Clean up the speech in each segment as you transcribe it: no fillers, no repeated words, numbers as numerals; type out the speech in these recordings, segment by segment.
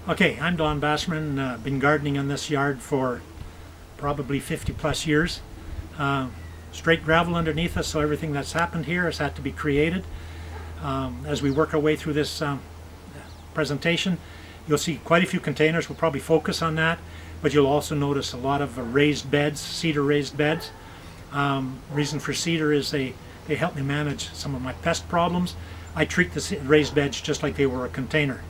Okay, I'm Don Bassermann. Been gardening in this yard for probably 50 plus years. Straight gravel underneath us, so everything that's happened here has had to be created. As we work our way through this presentation, you'll see quite a few containers. We'll probably focus on that, but you'll also notice a lot of raised beds, cedar raised beds. Reason for cedar is they help me manage some of my pest problems. I treat the raised beds just like they were a container.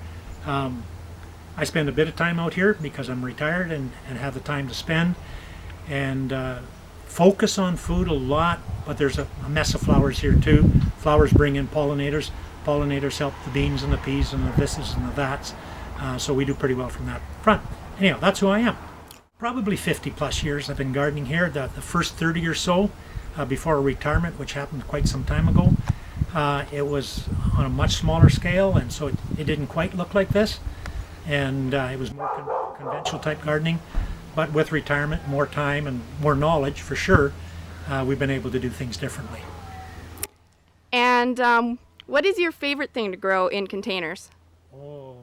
I spend a bit of time out here because I'm retired and have the time to spend, and focus on food a lot, but there's a mess of flowers here too. Flowers bring in pollinators. Pollinators help the beans and the peas and the this's and the that's, so we do pretty well from that front. Anyhow, that's who I am. Probably 50 plus years I've been gardening here. The first 30 or so before retirement, which happened quite some time ago, it was on a much smaller scale, and so it didn't quite look like this. And it was more conventional type gardening, but with retirement, more time and more knowledge for sure, we've been able to do things differently. And what is your favorite thing to grow in containers? Oh,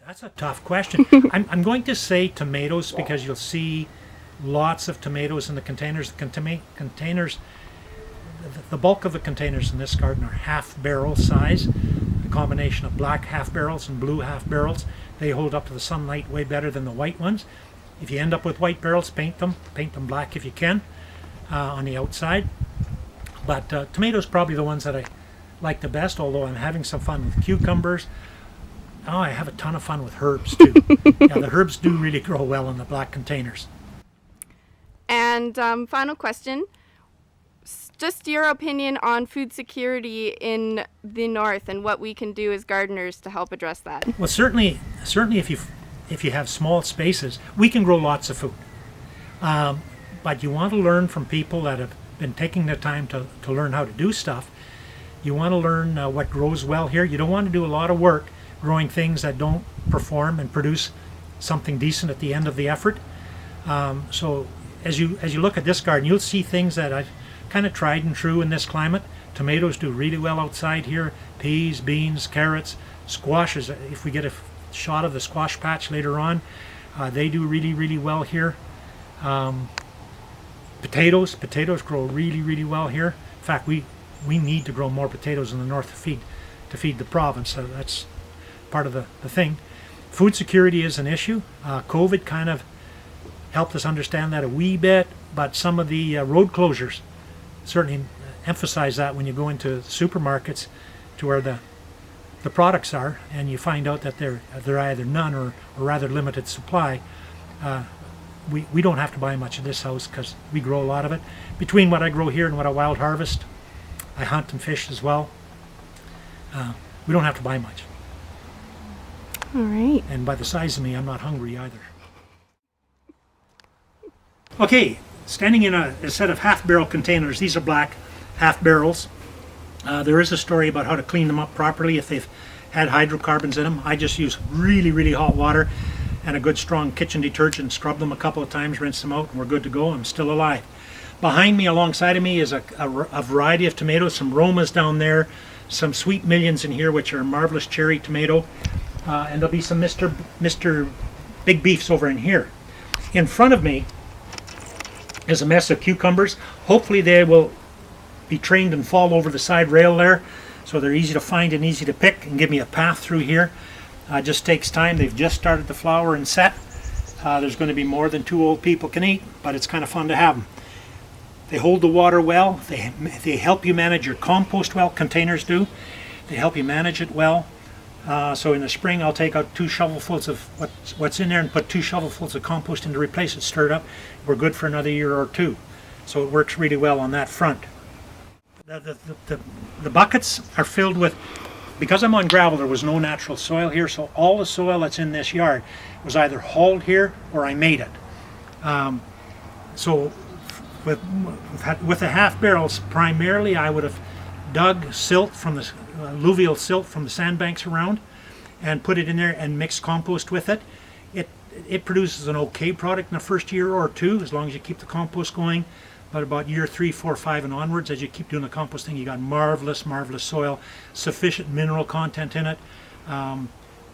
that's a tough question. I'm going to say tomatoes, because you'll see lots of tomatoes in the containers. Containers, the bulk of the containers in this garden are half barrel size. A combination of black half barrels and blue half barrels. They hold up to the sunlight way better than the white ones. If you end up with white barrels, paint them black if you can on the outside. But tomatoes probably the ones that I like the best, although I'm having some fun with cucumbers. Oh, I have a ton of fun with herbs too. Yeah, the herbs do really grow well in the black containers. And final question. Just your opinion on food security in the north and what we can do as gardeners to help address that. Well, certainly if you have small spaces, we can grow lots of food. But you want to learn from people that have been taking the time to learn how to do stuff. You want to learn what grows well here. You don't want to do a lot of work growing things that don't perform and produce something decent at the end of the effort. So as you look at this garden, you'll see things that I've kind of tried and true in this climate. Tomatoes do really well outside here. Peas, beans, carrots, squashes. If we get a shot of the squash patch later on, they do really, really well here. Potatoes grow really, really well here. In fact, we need to grow more potatoes in the north to feed the province. So that's part of the thing. Food security is an issue. COVID kind of helped us understand that a wee bit, but some of the road closures certainly emphasize that when you go into supermarkets to where the products are, and you find out that they're either none or rather limited supply. We don't have to buy much of this house because we grow a lot of it. Between what I grow here and what I wild harvest, I hunt and fish as well. We don't have to buy much. All right. And by the size of me, I'm not hungry either. Okay, standing in a set of half-barrel containers. These are black half barrels. There is a story about how to clean them up properly if they've had hydrocarbons in them. I just use really, really hot water and a good strong kitchen detergent, scrub them a couple of times, rinse them out, and we're good to go. I'm still alive. Behind me, alongside of me, is a variety of tomatoes, some Romas down there, some Sweet Millions in here, which are marvelous cherry tomato, and there'll be some Mr. Big Beefs over in here. In front of me is a mess of cucumbers. Hopefully they will be trained and fall over the side rail there, so they're easy to find and easy to pick and give me a path through here. Just takes time. They've just started to flower and set. There's going to be more than 2 old people can eat, but it's kind of fun to have them. They hold the water well. They help you manage your compost well. Containers do. They help you manage it well. So in the spring, I'll take out 2 shovelfuls of what's in there and put 2 shovelfuls of compost in to replace it, stir it up. We're good for another year or 2. So it works really well on that front. The buckets are filled with, because I'm on gravel, there was no natural soil here, so all the soil that's in this yard was either hauled here or I made it. So with the half barrels, primarily I would have dug silt from the alluvial silt from the sandbanks around and put it in there and mixed compost with it. It produces an okay product in the first year or 2, as long as you keep the compost going. But about year 3, 4, 5 and onwards, as you keep doing the composting, you got marvelous soil, sufficient mineral content in it.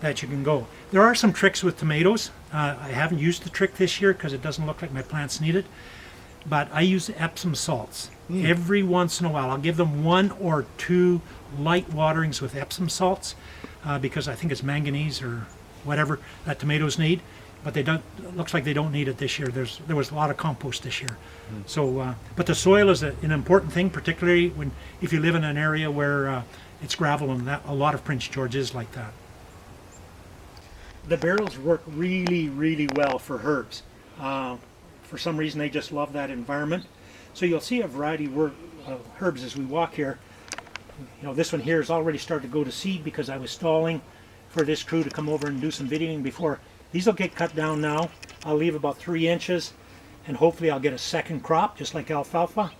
that you can go. There are some tricks with tomatoes. I haven't used the trick this year because it doesn't look like my plants need it, but I use Epsom salts. Every once in a while. I'll give them 1 or 2 light waterings with Epsom salts because I think it's manganese or whatever that tomatoes need, but they don't. It looks like they don't need it this year. There was a lot of compost this year, so but the soil is an important thing, particularly if you live in an area where it's gravel, and a lot of Prince George is like that. The barrels work really, really well for herbs. For some reason, they just love that environment. So you'll see a variety of herbs as we walk here. You know, this one here has already started to go to seed because I was stalling for this crew to come over and do some videoing before. These will get cut down now. I'll leave about 3 inches, and hopefully I'll get a second crop, just like alfalfa.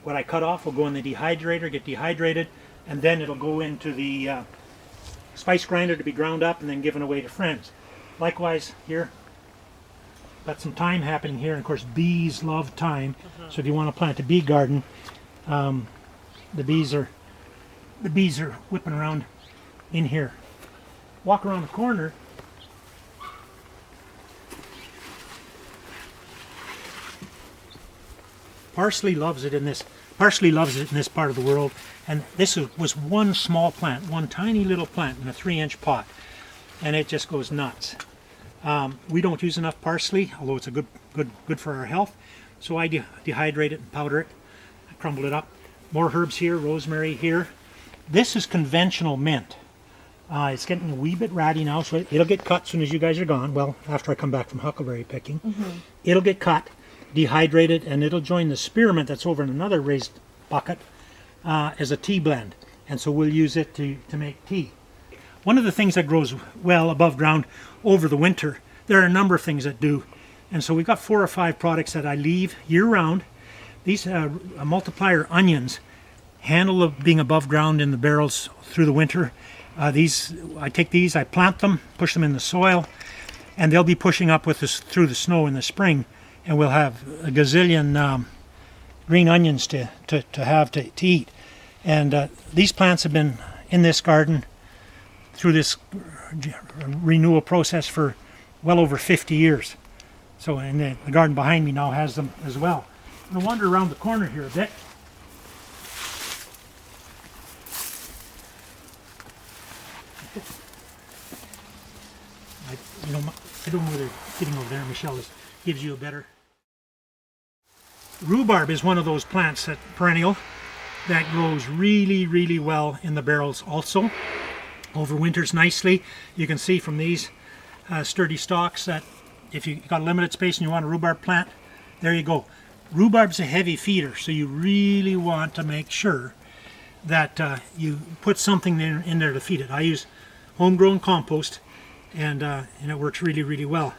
What I cut off will go in the dehydrator, get dehydrated, and then it'll go into the spice grinder to be ground up and then given away to friends. Likewise here, got some thyme happening here, and of course bees love thyme. So if you want to plant a bee garden, the bees are whipping around in here. Walk around the corner. Parsley loves it in this part of the world, and this was one small plant, one tiny little plant in a 3-inch pot, and it just goes nuts. We don't use enough parsley, although it's good for our health. So I dehydrate it and powder it, I crumble it up. More herbs here, rosemary here. This is conventional mint. It's getting a wee bit ratty now, so it'll get cut as soon as you guys are gone. Well, after I come back from huckleberry picking, it'll get cut, dehydrated, and it'll join the spearmint that's over in another raised bucket as a tea blend. And so we'll use it to make tea. One of the things that grows well above ground over the winter, there are a number of things that do. And so we've got 4 or 5 products that I leave year-round. These multiplier onions handle being above ground in the barrels through the winter. I take these, I plant them, push them in the soil, and they'll be pushing up with us through the snow in the spring, and we'll have a gazillion green onions to have to eat. And these plants have been in this garden through this renewal process for well over 50 years. So, and the garden behind me now has them as well. I'm going to wander around the corner here a bit. I don't know whether getting over there, Michelle, gives you a better. Rhubarb is one of those plants, that perennial, that grows really, really well in the barrels also. Overwinters nicely. You can see from these sturdy stalks that if you've got limited space and you want a rhubarb plant, there you go. Rhubarb's a heavy feeder, so you really want to make sure that you put something in there to feed it. I use homegrown compost, and it works really, really well.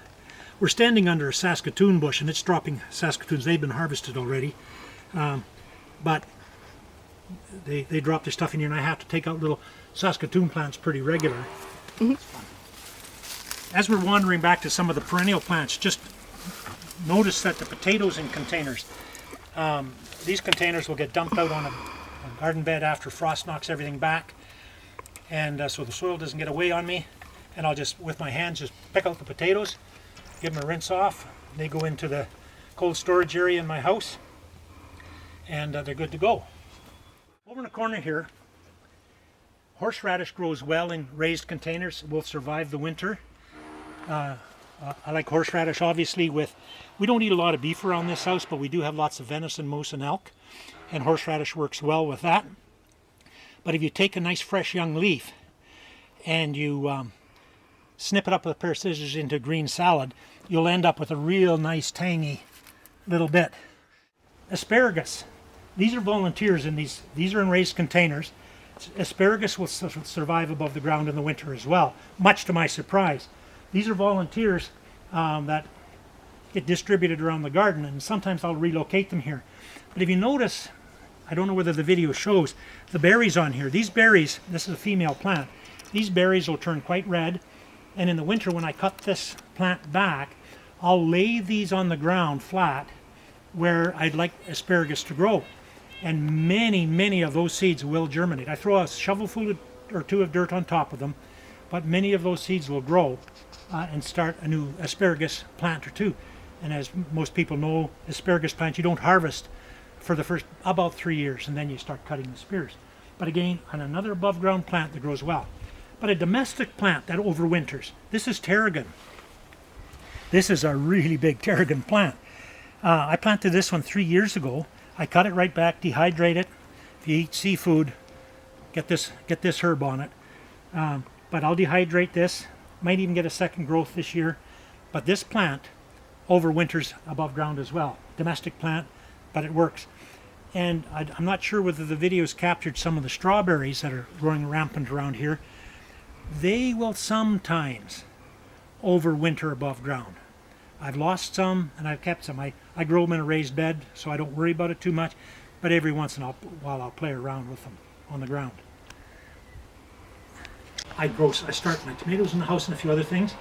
We're standing under a Saskatoon bush, and it's dropping Saskatoons. They've been harvested already, but they drop their stuff in here, and I have to take out little Saskatoon plants pretty regular. As we're wandering back to some of the perennial plants, just notice that the potatoes in containers, these containers will get dumped out on a garden bed after frost knocks everything back, and so the soil doesn't get away on me, and I'll just, with my hands, just pick out the potatoes, give them a rinse off. They go into the cold storage area in my house, and they're good to go. Over in the corner here, horseradish grows well in raised containers. It will survive the winter. I like horseradish, obviously. We don't eat a lot of beef around this house, but we do have lots of venison, moose, and elk, and horseradish works well with that. But if you take a nice fresh young leaf and you snip it up with a pair of scissors into green salad, you'll end up with a real nice tangy little bit. Asparagus. These are volunteers in these are in raised containers. Asparagus will survive above the ground in the winter as well, much to my surprise. These are volunteers that get distributed around the garden, and sometimes I'll relocate them here. But if you notice, I don't know whether the video shows, the berries on here. These berries, this is a female plant, these berries will turn quite red, and in the winter when I cut this plant back, I'll lay these on the ground flat where I'd like asparagus to grow. And many, many of those seeds will germinate. I throw a shovelful or two of dirt on top of them, but many of those seeds will grow and start a new asparagus plant or two. And as most people know, asparagus plants you don't harvest for the first about 3 years, and then you start cutting the spears. But again, on another above ground plant that grows well. But a domestic plant that overwinters, this is tarragon. This is a really big tarragon plant. I planted this one 3 years ago. I cut it right back, dehydrate it. If you eat seafood, get this herb on it. But I'll dehydrate this. Might even get a second growth this year. But this plant overwinters above ground as well. Domestic plant, but it works. And I'm not sure whether the videos captured some of the strawberries that are growing rampant around here. They will sometimes overwinter above ground. I've lost some and I've kept some. I grow them in a raised bed, so I don't worry about it too much, but every once in a while I'll play around with them on the ground. I start my tomatoes in the house and a few other things.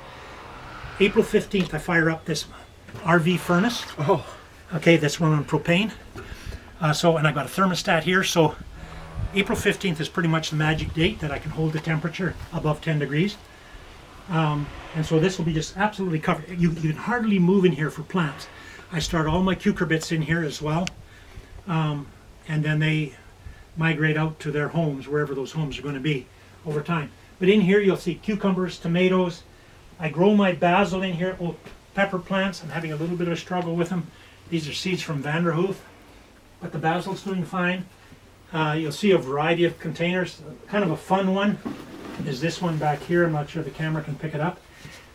April 15th I fire up this RV furnace. Oh. Okay, that's one on propane. And I got a thermostat here, so April 15th is pretty much the magic date that I can hold the temperature above 10 degrees. And so this will be just absolutely covered. You can hardly move in here for plants. I start all my cucurbits in here as well. And then they migrate out to their homes, wherever those homes are going to be over time. But in here you'll see cucumbers, tomatoes. I grow my basil in here. Oh, pepper plants, I'm having a little bit of a struggle with them. These are seeds from Vanderhoof, but the basil's doing fine. You'll see a variety of containers. Kind of a fun one is this one back here. I'm not sure the camera can pick it up.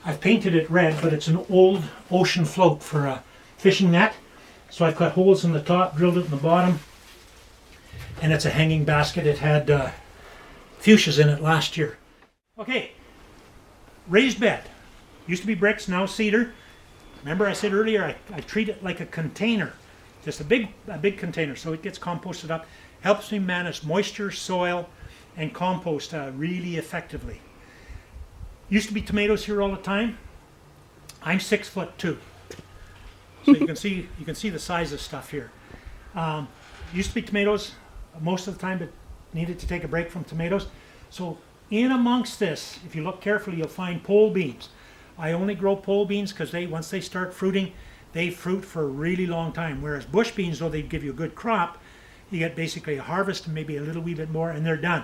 I've painted it red, but it's an old ocean float for a fishing net. So I've cut holes in the top, drilled it in the bottom, and it's a hanging basket. It had fuchsias in it last year. Okay, raised bed. Used to be bricks, now cedar. Remember I said earlier I treat it like a container, just a big container, so it gets composted up. Helps me manage moisture, soil, and compost really effectively. Used to be tomatoes here all the time. I'm 6'2", so you can see the size of stuff here. Used to be tomatoes most of the time, but needed to take a break from tomatoes. So in amongst this, if you look carefully, you'll find pole beans. I only grow pole beans because once they start fruiting, they fruit for a really long time. Whereas bush beans, though they give you a good crop, you get basically a harvest and maybe a little wee bit more, and they're done.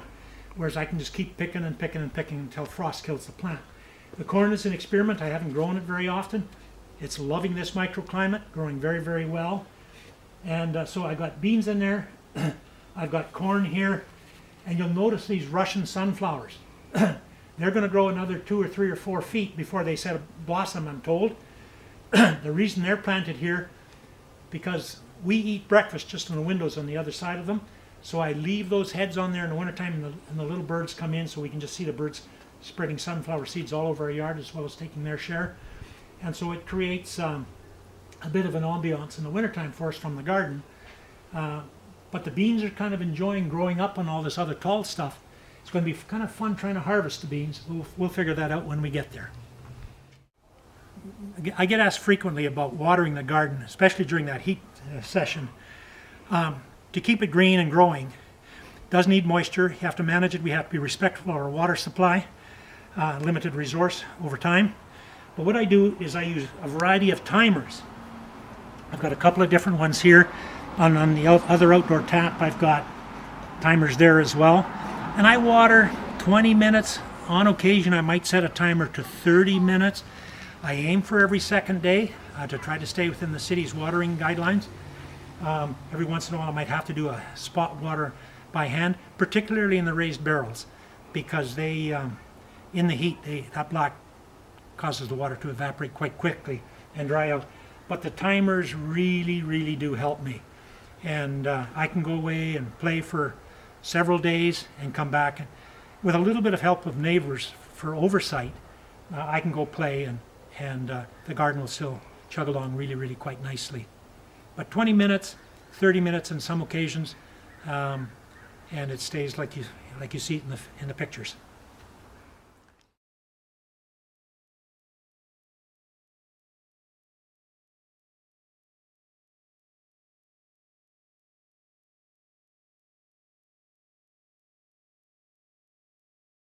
Whereas I can just keep picking and picking and picking until frost kills the plant. The corn is an experiment. I haven't grown it very often. It's loving this microclimate, growing very, very well. And so I got beans in there. I've got corn here. And you'll notice these Russian sunflowers. They're going to grow another 2 or 3 or 4 feet before they set a blossom, I'm told. The reason they're planted here, because we eat breakfast just in the windows on the other side of them. So I leave those heads on there in the wintertime, and the little birds come in, so we can just see the birds spreading sunflower seeds all over our yard, as well as taking their share. And so it creates a bit of an ambiance in the wintertime for us from the garden. But the beans are kind of enjoying growing up on all this other tall stuff. It's going to be kind of fun trying to harvest the beans. We'll figure that out when we get there. I get asked frequently about watering the garden, especially during that heat session. To keep it green and growing, it does need moisture. You have to manage it. We have to be respectful of our water supply, limited resource over time. But what I do is I use a variety of timers. I've got a couple of different ones here. On the other outdoor tap, I've got timers there as well. And I water 20 minutes. On occasion, I might set a timer to 30 minutes. I aim for every second day to try to stay within the city's watering guidelines. Every once in a while, I might have to do a spot water by hand, particularly in the raised barrels, because they, in the heat, that black causes the water to evaporate quite quickly and dry out. But the timers really, really do help me. And I can go away and play for several days and come back. And with a little bit of help of neighbors for oversight, I can go play and the garden will still chug along really, really quite nicely. But 20 minutes, 30 minutes on some occasions, and it stays like you see it in the pictures.